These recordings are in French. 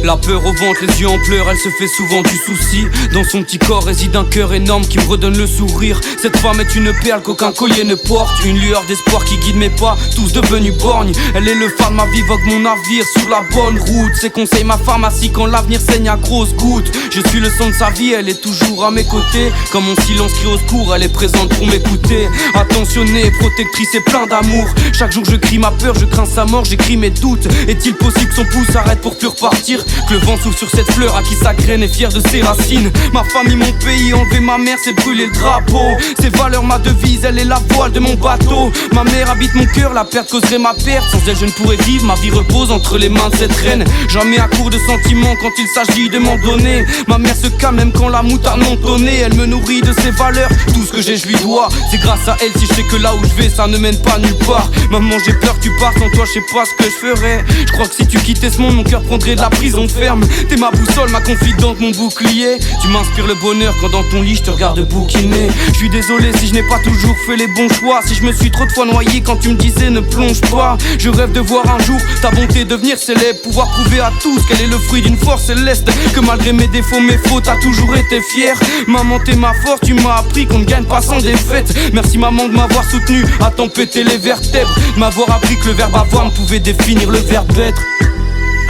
La peur au ventre, les yeux en pleurs, elle se fait souvent du souci. Dans son petit corps réside un cœur énorme qui me redonne le sourire. Cette femme est une perle qu'aucun collier ne porte. Une lueur d'espoir qui guide mes pas, tous devenus borgnes. Elle est le phare de ma vie, vogue mon navire sur la bonne route. Ses conseils, ma pharmacie quand l'avenir saigne à grosses gouttes. Je suis le son de sa vie, elle est toujours à mes côtés. Quand mon silence crie au secours, elle est présente pour m'écouter. Attentionnée, protectrice et plein d'amour. Chaque jour je crie ma peur, je crains sa mort, j'écris mes doutes. Est-il possible que son pouce s'arrête pour plus repartir? Que le vent souffle sur cette fleur à qui sa graine est fière de ses racines. Ma famille, mon pays, enlever ma mère, c'est brûler le drapeau. Ses valeurs, ma devise, elle est la voile de mon bateau. Ma mère habite mon cœur, la perte causerait ma perte. Sans elle je ne pourrais vivre, ma vie repose entre les mains de cette reine. Jamais à court de sentiments quand il s'agit de m'en donner. Ma mère se calme même quand la moutarde montonnée. Elle me nourrit de ses valeurs, tout ce que j'ai je lui dois. C'est grâce à elle si je sais que là où je vais ça ne mène pas nulle part. Maman j'ai peur que tu partes, sans toi je sais pas ce que je ferais. Je crois que si tu quittais ce monde mon cœur prendrait de la prison ferme. T'es ma boussole, ma confidente, mon bouclier. Tu m'inspires le bonheur quand dans ton lit je te regarde bouquiner. Je suis désolé si je n'ai pas toujours fait les bons choix. Si je me suis trop de fois noyé quand tu me disais ne plonge pas. Je rêve de voir un jour ta bonté devenir célèbre. Pouvoir prouver à tous qu'elle est le fruit d'une force céleste. Que malgré mes défauts, mes fautes, t'as toujours été fière. Maman t'es ma force, tu m'as appris qu'on ne gagne pas sans défaite. Merci maman de m'avoir soutenu, à t'en péter les vertèbres. De m'avoir appris que le verbe avoir ne pouvait définir le verbe être.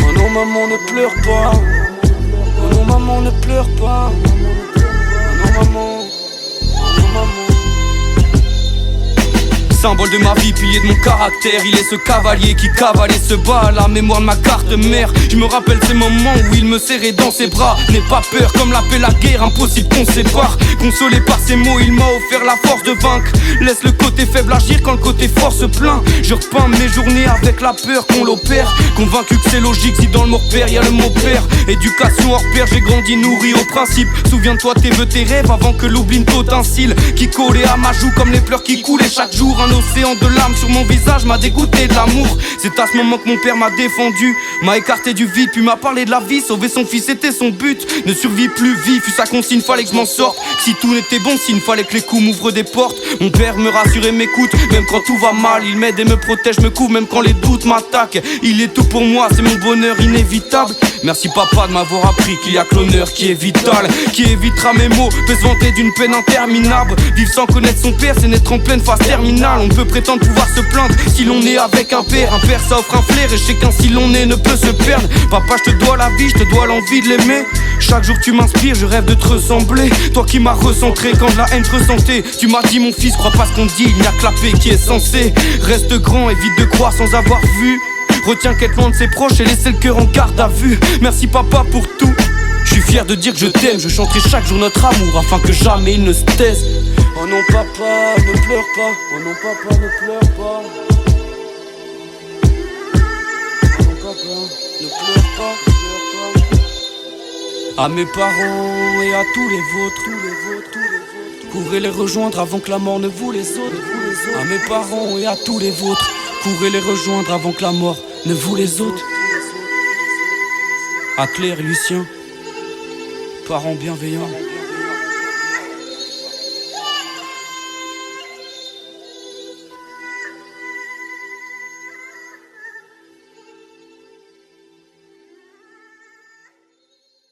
Oh non maman ne pleure pas. Oh non maman ne pleure pas. Oh non maman. Oh non maman. Symbole de ma vie, pilier de mon caractère. Il est ce cavalier qui cavale et se bat à la mémoire de ma carte mère. Je me rappelle ces moments où il me serrait dans ses bras. N'aie pas peur, comme l'appelle la guerre, impossible qu'on sépare. Consolé par ses mots, il m'a offert la force de vaincre. Laisse le côté faible agir quand le côté fort se plaint. Je repeins mes journées avec la peur qu'on l'opère. Convaincu que c'est logique si dans le mot père y'a le mot père. Éducation hors pair, j'ai grandi nourri au principe. Souviens-toi tes vœux, tes rêves avant que l'oubli ne t'ôte un cil. Qui collait à ma joue comme les pleurs qui coulaient chaque jour. Un océan de larmes sur mon visage m'a dégoûté de l'amour. C'est à ce moment que mon père m'a défendu, m'a écarté du vide, puis m'a parlé de la vie. Sauver son fils était son but, ne survit plus vif. Fut sa consigne, fallait que je m'en sorte. Si tout n'était bon signe, fallait que les coups m'ouvrent des portes. Mon père me rassure et m'écoute, même quand tout va mal. Il m'aide et me protège, me couvre, même quand les doutes m'attaquent. Il est tout pour moi, c'est mon bonheur inévitable. Merci papa de m'avoir appris qu'il y a que l'honneur qui est vital. Qui évitera mes mots, peut se vanter d'une peine interminable. Vivre sans connaître son père, c'est naître en pleine phase terminale. On peut prétendre pouvoir se plaindre si l'on est avec un père. Un père ça offre un flair et chacun si l'on est ne peut se perdre. Papa je te dois la vie, je te dois l'envie de l'aimer. Chaque jour tu m'inspires, je rêve de te ressembler. Toi qui m'as recentré quand de la haine je ressentais. Tu m'as dit mon fils, crois pas ce qu'on dit, il n'y a que la paix qui est censée. Reste grand, évite de croire sans avoir vu. Retiens qu'être loin de ses proches et laisser le cœur en garde à vue. Merci papa pour tout. Je suis fier de dire que je t'aime, je chanterai chaque jour notre amour afin que jamais il ne se taise. Oh non papa, ne pleure pas. Oh non papa, ne pleure pas. Oh non papa, ne pleure pas, ne pleure pas. À mes parents et à tous les vôtres, courez les rejoindre avant que la mort ne vous les ôte. À mes parents et à tous les vôtres, courez les rejoindre avant que la mort ne vous les ôte. À Claire et Lucien, parents bienveillants.